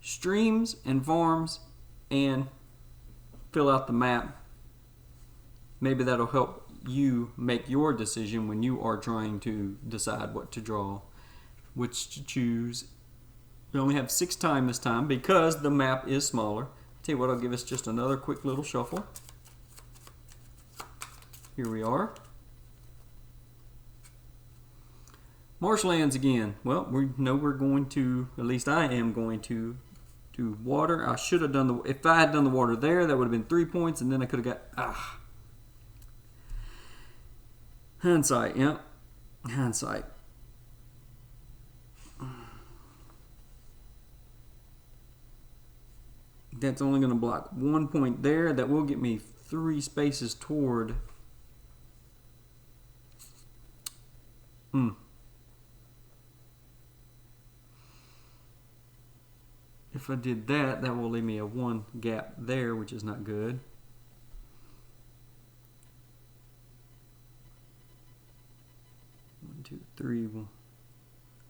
streams and farms and fill out the map. Maybe that'll help you make your decision when you are trying to decide what to draw, which to choose. We only have 6 time this time because the map is smaller. Tell you what, I'll give us just another quick little shuffle. Here we are. Marshlands again. Well, we know we're going to, at least I am going to, do water. I should have done the, if I had done the water there, that would have been 3 points, and then I could have got, hindsight, yep. Hindsight. That's only going to block 1 point there. That will get me 3 spaces toward. If I did that, that will leave me a 1 gap there, which is not good. One, two, three.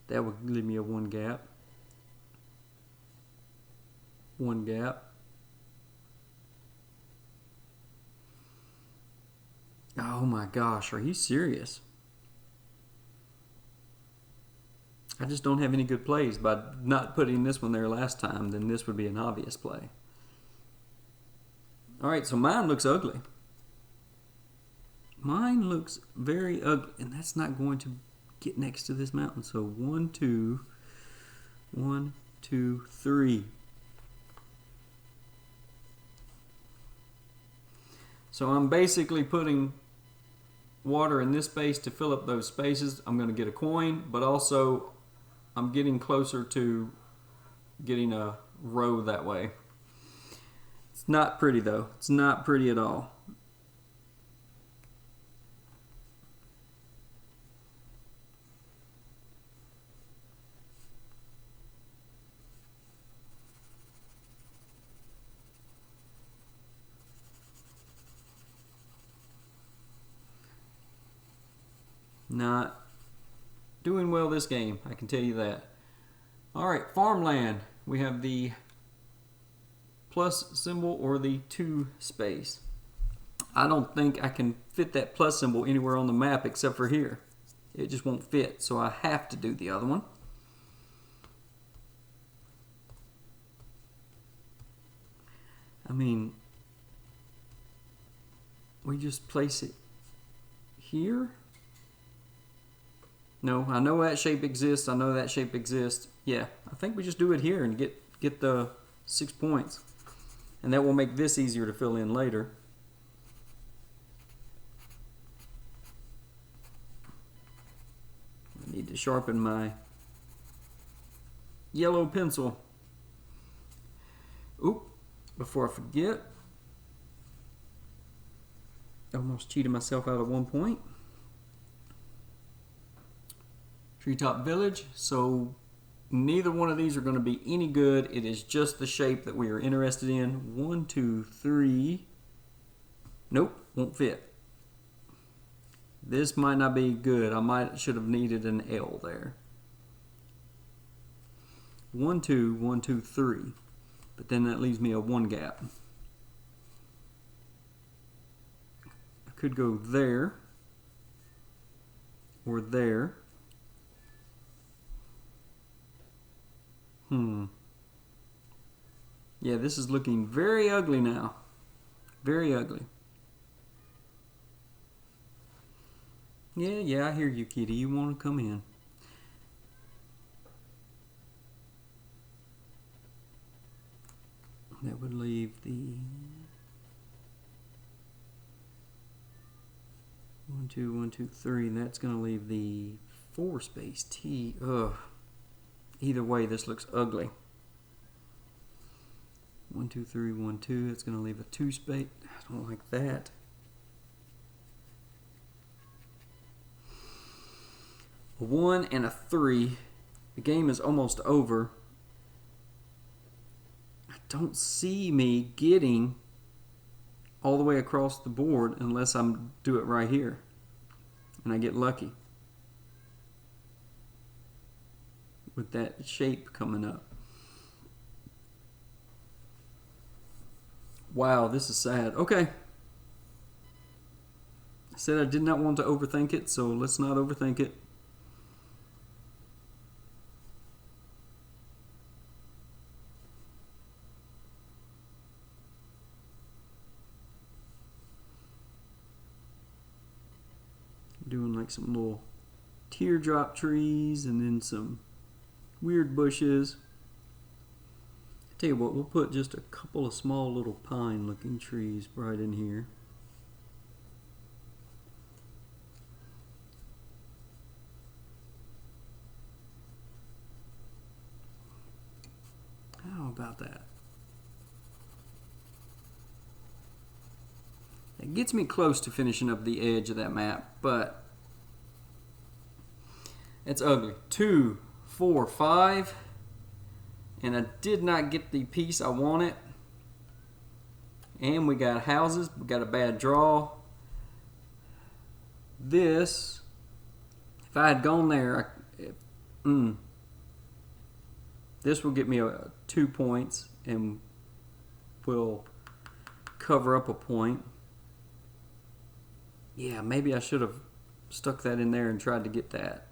That would leave me a 1 gap. 1 gap. Oh my gosh, are you serious? I just don't have any good plays. By not putting this one there last time, then this would be an obvious play. Alright, so mine looks ugly. Mine looks very ugly, and that's not going to get next to this mountain. So 1, 2, 1, 2, 3. So I'm basically putting water in this space to fill up those spaces. I'm going to get a coin, but also I'm getting closer to getting a row that way. It's not pretty though. It's not pretty at all. Not doing well this game, I can tell you that. Alright, farmland. We have the plus symbol or the 2 space. I don't think I can fit that plus symbol anywhere on the map except for here. It just won't fit, so I have to do the other one. I mean, we just place it here? No, I know that shape exists. I know that shape exists. Yeah, I think we just do it here and get the 6 points. And that will make this easier to fill in later. I need to sharpen my yellow pencil. Oop, before I forget. Almost cheated myself out of 1 point. Treetop Village, so neither one of these are going to be any good. It is just the shape that we are interested in. 1, 2, 3. Nope, won't fit. This might not be good. I should have needed an L there. 1, 2, 1, 2, 3. But then that leaves me a 1 gap. I could go there or there. Yeah, this is looking very ugly now. Very ugly. Yeah, I hear you, kitty. You want to come in. That would leave the 1, 2, 1, 2, 3, and that's going to leave the 4 space T. Ugh. Either way, this looks ugly. 1, 2, 3, 1, 2. It's going to leave a 2 space. I don't like that. A 1 and a 3. The game is almost over. I don't see me getting all the way across the board unless I do it right here. And I get lucky with that shape coming up. Wow, this is sad. Okay. I said I did not want to overthink it, so let's not overthink it. Doing like some little teardrop trees and then some weird bushes. Tell you what, we'll put just a couple of small little pine looking trees right in here. How about that? It gets me close to finishing up the edge of that map, but it's ugly. 2, 4, 5. And I did not get the piece I wanted. And we got houses. We got a bad draw. This, if I had gone there, this will get me 2 points and will cover up a point. Yeah, maybe I should have stuck that in there and tried to get that.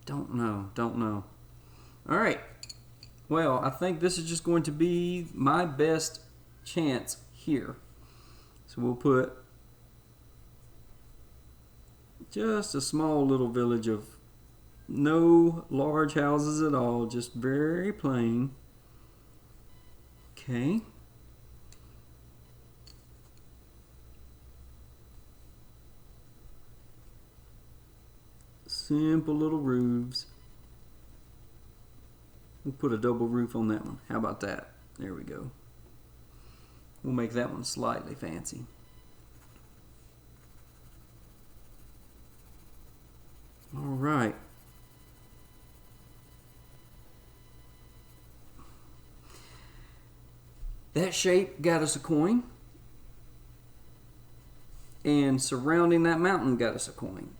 Don't know. All right. Well, I think this is just going to be my best chance here. So we'll put just a small little village of no large houses at all, just very plain. Okay. Simple little roofs. We'll put a double roof on that one. How about that? There we go. We'll make that one slightly fancy. All right. That shape got us a coin. And surrounding that mountain got us a coin.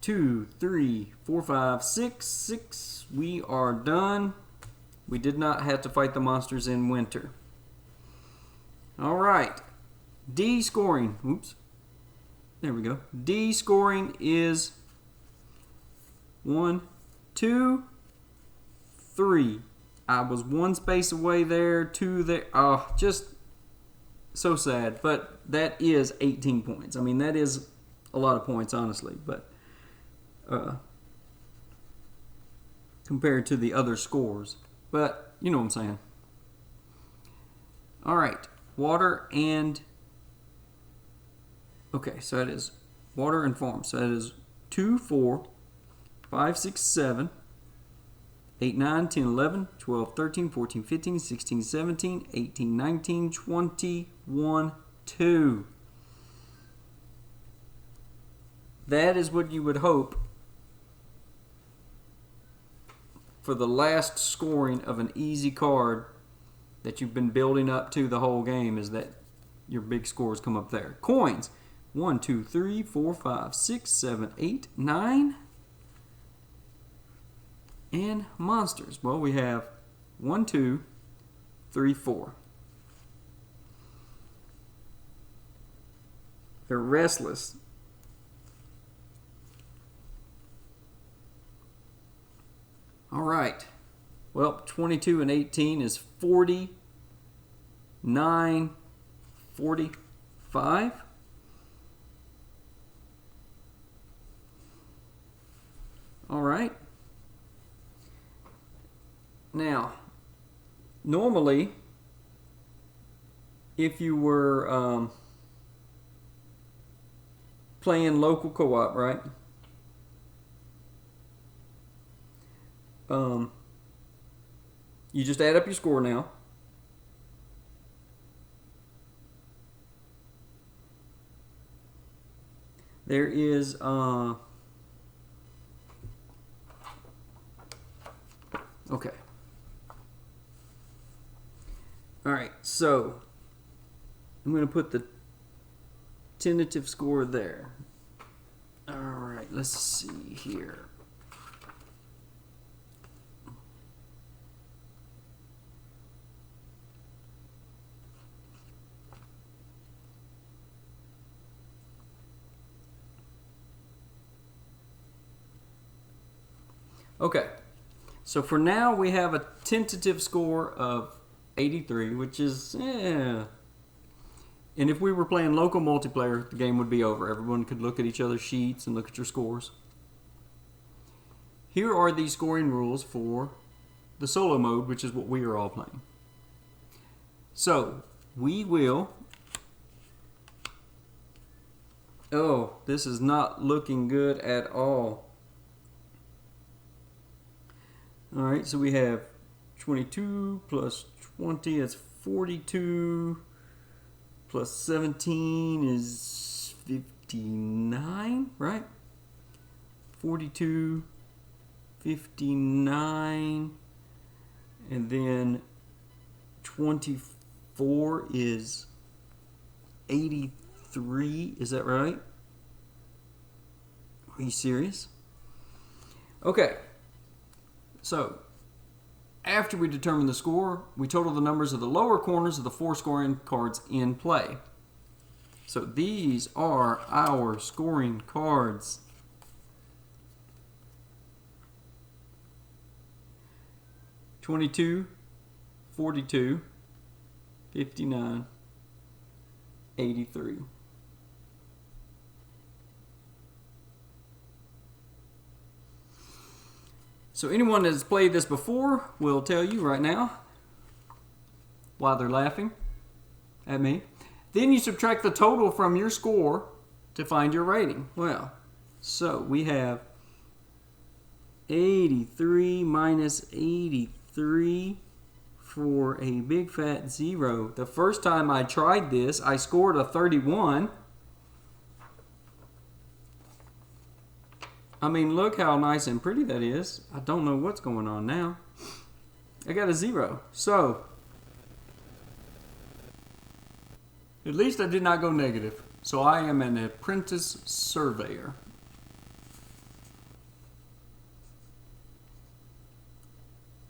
2, 3, 4, 5, 6. 6. We are done. We did not have to fight the monsters in winter. All right. D scoring. Oops. There we go. D scoring is 1, 2, 3. I was 1 space away there, 2 there. Oh, just so sad. But that is 18 points. I mean, that is a lot of points, honestly. But compared to the other scores. But you know what I'm saying. All right. Water and... Okay, so that is water and farm. So that is 2, 4, 5, 6, 7, 8, 9, 10, 11, 12, 13, 14, 15, 16, 17, 18, 19, 20, 1, 2. That is what you would hope for the last scoring of an easy card that you've been building up to the whole game, is that your big scores come up there. Coins. 1, 2, 3, 4, 5, 6, 7, 8, 9. And monsters. Well, we have 1, 2, 3, 4. They're restless. All right. Well, 22 and 18 is 40, 9, 45. All right. Now, normally, if you were playing local co-op, right? You just add up your score now. There is okay. All right, so I'm going to put the tentative score there. All right, let's see here. Okay, so for now we have a tentative score of 83, which is, And if we were playing local multiplayer, the game would be over. Everyone could look at each other's sheets and look at your scores. Here are the scoring rules for the solo mode, which is what we are all playing. So, we will... Oh, this is not looking good at all. Alright, so we have 22 plus 20, that's 42, plus 17 is 59, right? 42, 59, and then 24 is 83, is that right? Are you serious? Okay. So, after we determine the score, we total the numbers of the lower corners of the 4 scoring cards in play. So these are our scoring cards. $22, 42, 59, 83. So anyone that's played this before will tell you right now why they're laughing at me. Then you subtract the total from your score to find your rating. Well, so we have 83 minus 83 for a big fat 0. The first time I tried this, I scored a 31. I mean, look how nice and pretty that is. I don't know what's going on now. I got a 0. So, at least I did not go negative. So I am an apprentice surveyor.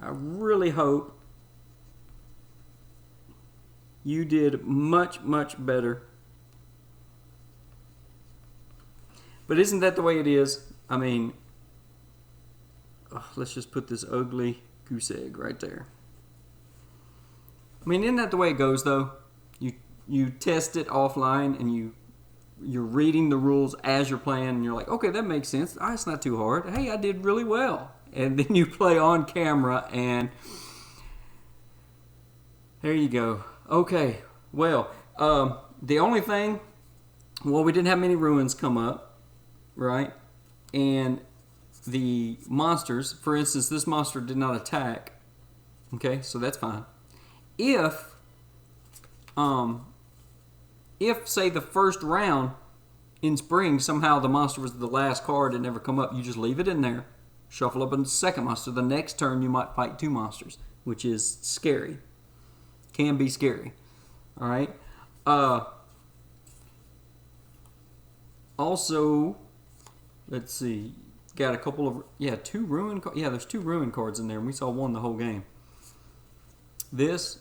I really hope you did much, much better. But isn't that the way it is? I mean, let's just put this ugly goose egg right there. I mean, isn't that the way it goes, though? You test it offline, and you're reading the rules as you're playing, and you're like, okay, that makes sense. It's not too hard. Hey, I did really well. And then you play on camera, and there you go. Okay, well, the only thing, well, we didn't have many ruins come up, right? And the monsters, for instance, this monster did not attack. Okay, so that's fine. If say the first round in spring somehow the monster was the last card and never come up, you just leave it in there, shuffle up a second monster. The next turn you might fight 2 monsters, which is scary. Can be scary. All right. Also, let's see. Got a couple of 2 ruin cards. Yeah, there's 2 ruin cards in there, and we saw one the whole game. This,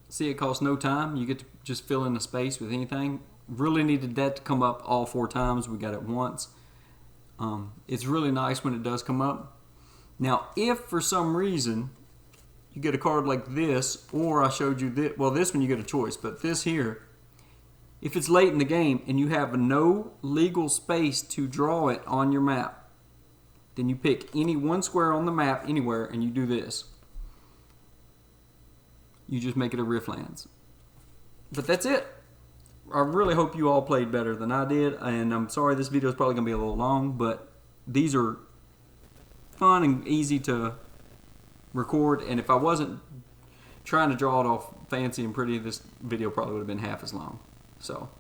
see, it costs no time. You get to just fill in the space with anything. Really needed that to come up all 4 times. We got it once. It's really nice when it does come up. Now, if for some reason you get a card like this, or I showed you this, well, this one you get a choice, but this here, if it's late in the game and you have no legal space to draw it on your map, then you pick any one square on the map anywhere and you do this. You just make it a Riftlands. But that's it. I really hope you all played better than I did, and I'm sorry this video is probably going to be a little long, but these are fun and easy to record, and if I wasn't trying to draw it off fancy and pretty, this video probably would have been half as long. So,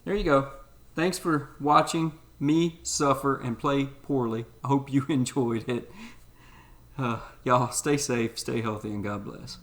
there you go. Thanks for watching me suffer and play poorly. I hope you enjoyed it. Y'all stay safe, stay healthy, and God bless.